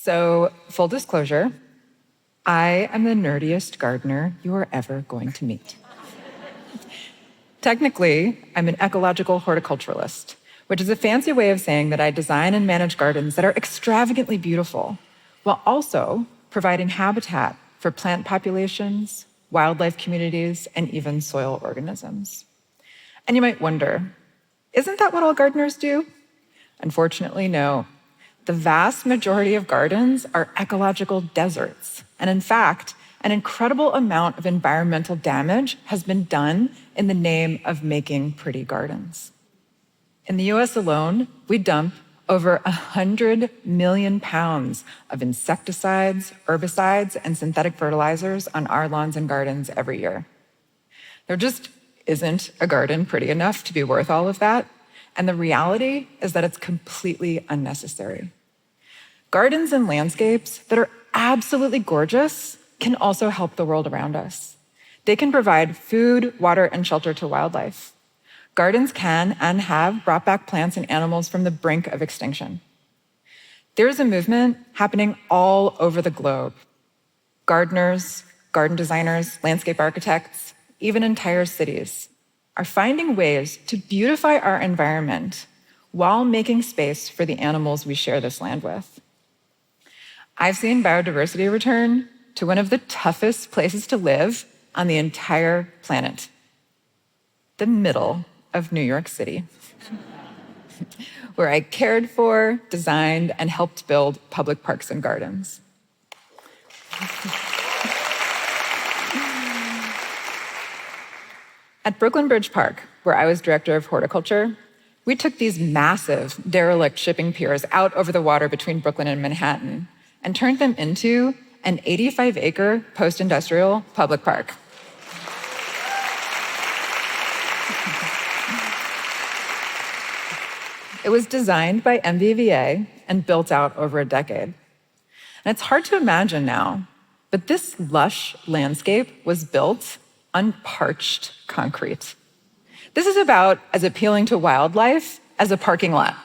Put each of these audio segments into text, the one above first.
So, full disclosure, I am the nerdiest gardener you are ever going to meet. Technically, I'm an ecological horticulturist, which is a fancy way of saying that I design and manage gardens that are extravagantly beautiful, while also providing habitat for plant populations, wildlife communities, and even soil organisms. And you might wonder, isn't that what all gardeners do? Unfortunately, no. The vast majority of gardens are ecological deserts. And in fact, an incredible amount of environmental damage has been done in the name of making pretty gardens. In the US alone, we dump over 100 million pounds of insecticides, herbicides, and synthetic fertilizers on our lawns and gardens every year. There just isn't a garden pretty enough to be worth all of that, and the reality is that it's completely unnecessary. Gardens and landscapes that are absolutely gorgeous can also help the world around us. They can provide food, water, and shelter to wildlife. Gardens can and have brought back plants and animals from the brink of extinction. There is a movement happening all over the globe. Gardeners, garden designers, landscape architects, even entire cities are finding ways to beautify our environment while making space for the animals we share this land with. I've seen biodiversity return to one of the toughest places to live on the entire planet, the middle of New York City, where I cared for, designed, and helped build public parks and gardens. At Brooklyn Bridge Park, where I was director of horticulture, we took these massive, derelict shipping piers out over the water between Brooklyn and Manhattan and turned them into an 85-acre post-industrial public park. It was designed by MBVA and built out over a decade. And it's hard to imagine now, but this lush landscape was built on parched concrete. This is about as appealing to wildlife as a parking lot.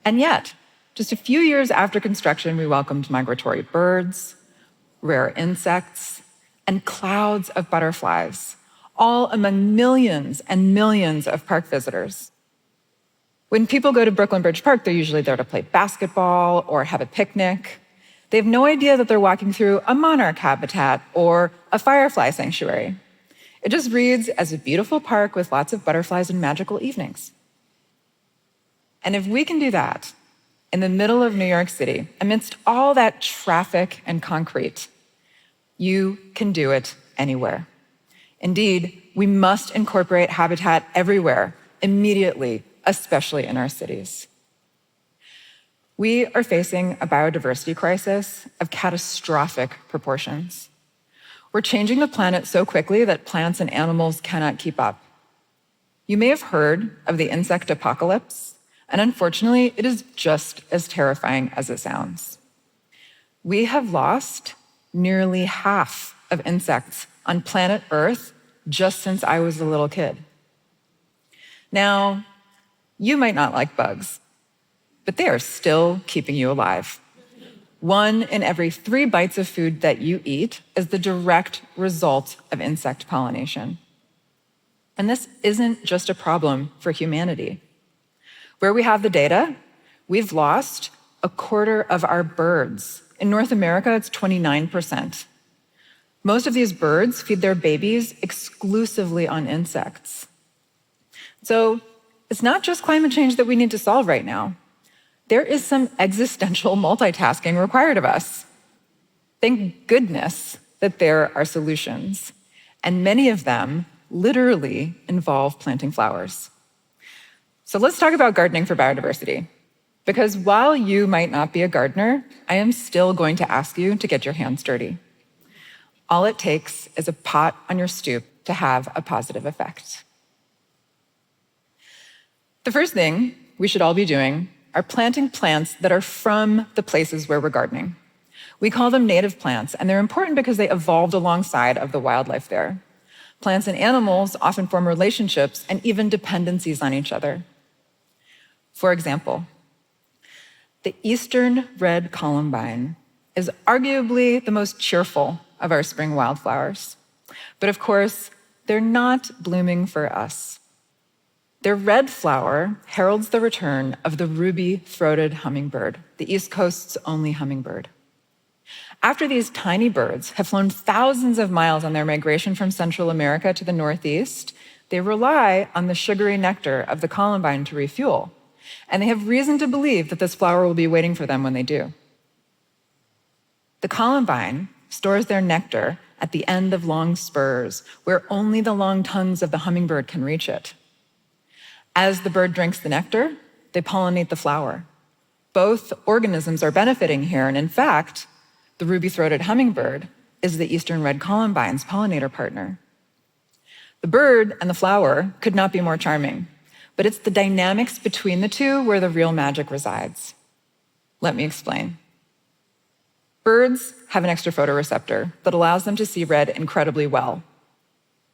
And yet, just a few years after construction, we welcomed migratory birds, rare insects, and clouds of butterflies, all among millions and millions of park visitors. When people go to Brooklyn Bridge Park, they're usually there to play basketball or have a picnic. They have no idea that they're walking through a monarch habitat or a firefly sanctuary. It just reads as a beautiful park with lots of butterflies and magical evenings. And if we can do that in the middle of New York City, amidst all that traffic and concrete, you can do it anywhere. Indeed, we must incorporate habitat everywhere, immediately, especially in our cities. We are facing a biodiversity crisis of catastrophic proportions. We're changing the planet so quickly that plants and animals cannot keep up. You may have heard of the insect apocalypse, and unfortunately, it is just as terrifying as it sounds. We have lost nearly half of insects on planet Earth just since I was a little kid. Now, you might not like bugs, but they are still keeping you alive. 1 in every 3 bites of food that you eat is the direct result of insect pollination. And this isn't just a problem for humanity. Where we have the data, we've lost a quarter of our birds. In North America, it's 29%. Most of these birds feed their babies exclusively on insects. So it's not just climate change that we need to solve right now. There is some existential multitasking required of us. Thank goodness that there are solutions, and many of them literally involve planting flowers. So let's talk about gardening for biodiversity. Because while you might not be a gardener, I am still going to ask you to get your hands dirty. All it takes is a pot on your stoop to have a positive effect. The first thing we should all be doing are planting plants that are from the places where we're gardening. We call them native plants, and they're important because they evolved alongside of the wildlife there. Plants and animals often form relationships and even dependencies on each other. For example, The eastern red columbine is arguably the most cheerful of our spring wildflowers. But of course, they're not blooming for us. Their red flower heralds the return of the ruby-throated hummingbird, the East Coast's only hummingbird. After these tiny birds have flown thousands of miles on their migration from Central America to the Northeast, they rely on the sugary nectar of the columbine to refuel, and they have reason to believe that this flower will be waiting for them when they do. The columbine stores their nectar at the end of long spurs, where only the long tongues of the hummingbird can reach it. As the bird drinks the nectar, they pollinate the flower. Both organisms are benefiting here, and in fact, the ruby-throated hummingbird is the eastern red columbine's pollinator partner. The bird and the flower could not be more charming, but it's the dynamics between the two where the real magic resides. Let me explain. Birds have an extra photoreceptor that allows them to see red incredibly well.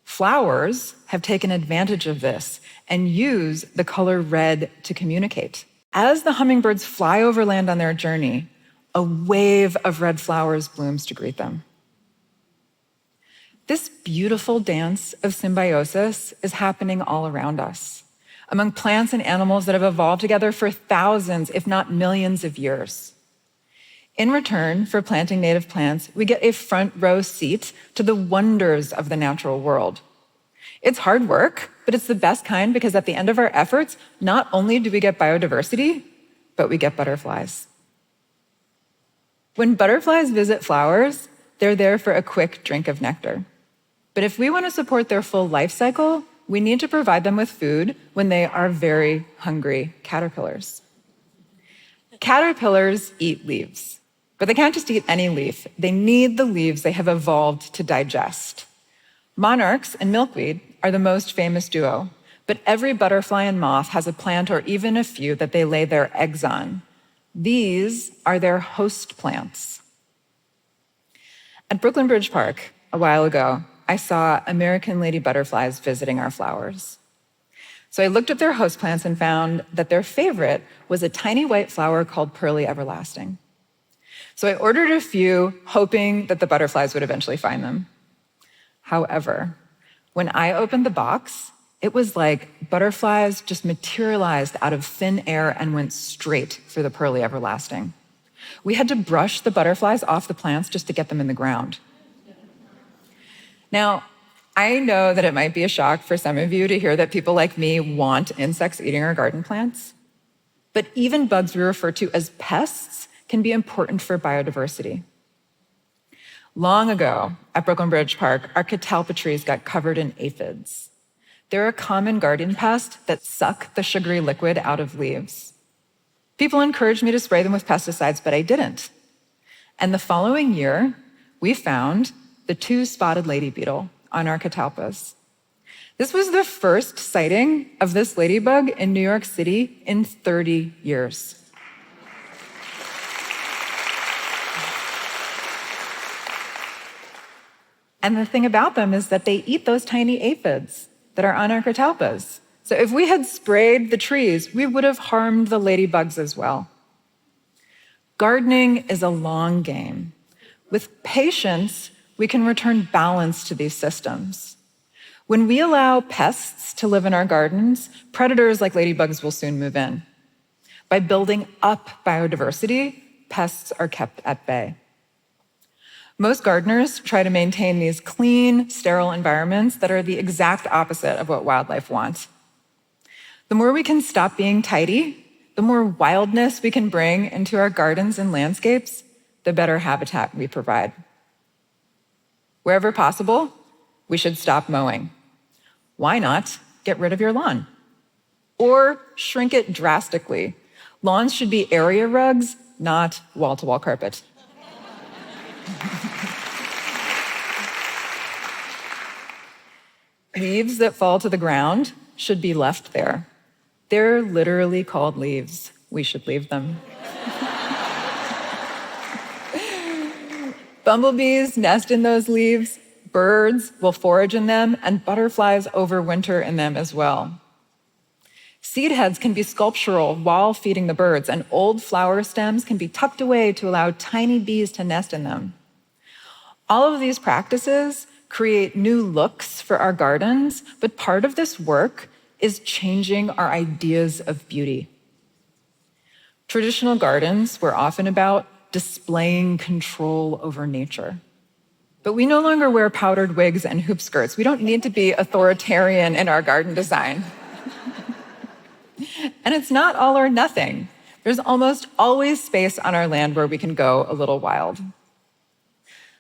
Flowers have taken advantage of this and use the color red to communicate. As the hummingbirds fly over land on their journey, a wave of red flowers blooms to greet them. This beautiful dance of symbiosis is happening all around us, among plants and animals that have evolved together for thousands, if not millions of years. In return for planting native plants, we get a front row seat to the wonders of the natural world. It's hard work, but it's the best kind because at the end of our efforts, not only do we get biodiversity, but we get butterflies. When butterflies visit flowers, they're there for a quick drink of nectar. But if we want to support their full life cycle, we need to provide them with food when they are very hungry caterpillars. Caterpillars eat leaves, but they can't just eat any leaf. They need the leaves they have evolved to digest. Monarchs and milkweed are the most famous duo, but every butterfly and moth has a plant or even a few that they lay their eggs on. These are their host plants. At Brooklyn Bridge Park, a while ago, I saw American lady butterflies visiting our flowers. So I looked up their host plants and found that their favorite was a tiny white flower called Pearly Everlasting. So I ordered a few, hoping that the butterflies would eventually find them. However, when I opened the box, it was like butterflies just materialized out of thin air and went straight for the Pearly Everlasting. We had to brush the butterflies off the plants just to get them in the ground. Now, I know that it might be a shock for some of you to hear that people like me want insects eating our garden plants, but even bugs we refer to as pests can be important for biodiversity. Long ago, at Brooklyn Bridge Park, our catalpa trees got covered in aphids. They're a common garden pest that suck the sugary liquid out of leaves. People encouraged me to spray them with pesticides, but I didn't. And the following year, we found the two-spotted lady beetle on our catalpas. This was the first sighting of this ladybug in New York City in 30 years. And the thing about them is that they eat those tiny aphids that are on our catalpas. So if we had sprayed the trees, we would have harmed the ladybugs as well. Gardening is a long game. With patience, we can return balance to these systems. When we allow pests to live in our gardens, predators like ladybugs will soon move in. By building up biodiversity, pests are kept at bay. Most gardeners try to maintain these clean, sterile environments that are the exact opposite of what wildlife wants. The more we can stop being tidy, the more wildness we can bring into our gardens and landscapes, the better habitat we provide. Wherever possible, we should stop mowing. Why not get rid of your lawn? Or shrink it drastically. Lawns should be area rugs, not wall-to-wall carpet. Leaves that fall to the ground should be left there. They're literally called leaves. We should leave them. Bumblebees nest in those leaves, birds will forage in them, and butterflies overwinter in them as well. Seed heads can be sculptural while feeding the birds, and old flower stems can be tucked away to allow tiny bees to nest in them. All of these practices create new looks for our gardens, but part of this work is changing our ideas of beauty. Traditional gardens were often about displaying control over nature. But we no longer wear powdered wigs and hoop skirts. We don't need to be authoritarian in our garden design. And it's not all or nothing. There's almost always space on our land where we can go a little wild.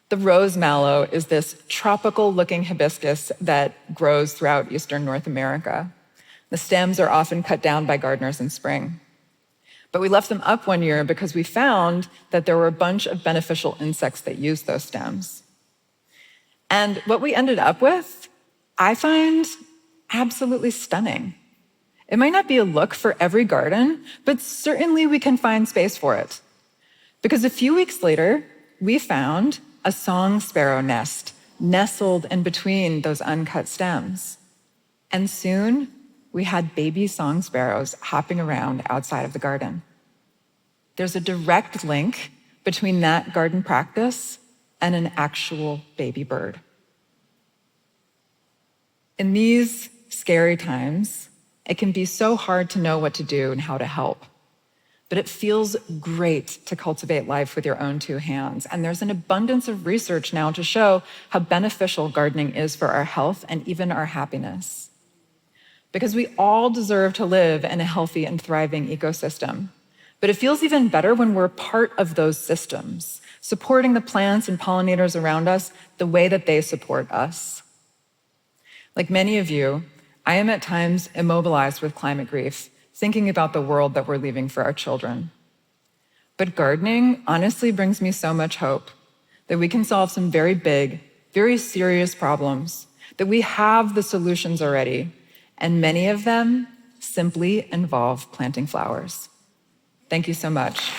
The rose mallow is this tropical-looking hibiscus that grows throughout eastern North America. The stems are often cut down by gardeners in spring. But we left them up one year because we found that there were a bunch of beneficial insects that used those stems. And what we ended up with, I find absolutely stunning. It might not be a look for every garden, but certainly we can find space for it. Because a few weeks later, we found a song sparrow nest nestled in between those uncut stems. And soon, we had baby song sparrows hopping around outside of the garden. There's a direct link between that garden practice and an actual baby bird. In these scary times, it can be so hard to know what to do and how to help. But it feels great to cultivate life with your own two hands. And there's an abundance of research now to show how beneficial gardening is for our health and even our happiness. Because we all deserve to live in a healthy and thriving ecosystem. But it feels even better when we're part of those systems, supporting the plants and pollinators around us the way that they support us. Like many of you, I am at times immobilized with climate grief, thinking about the world that we're leaving for our children. But gardening honestly brings me so much hope that we can solve some very big, very serious problems, that we have the solutions already, and many of them simply involve planting flowers. Thank you so much.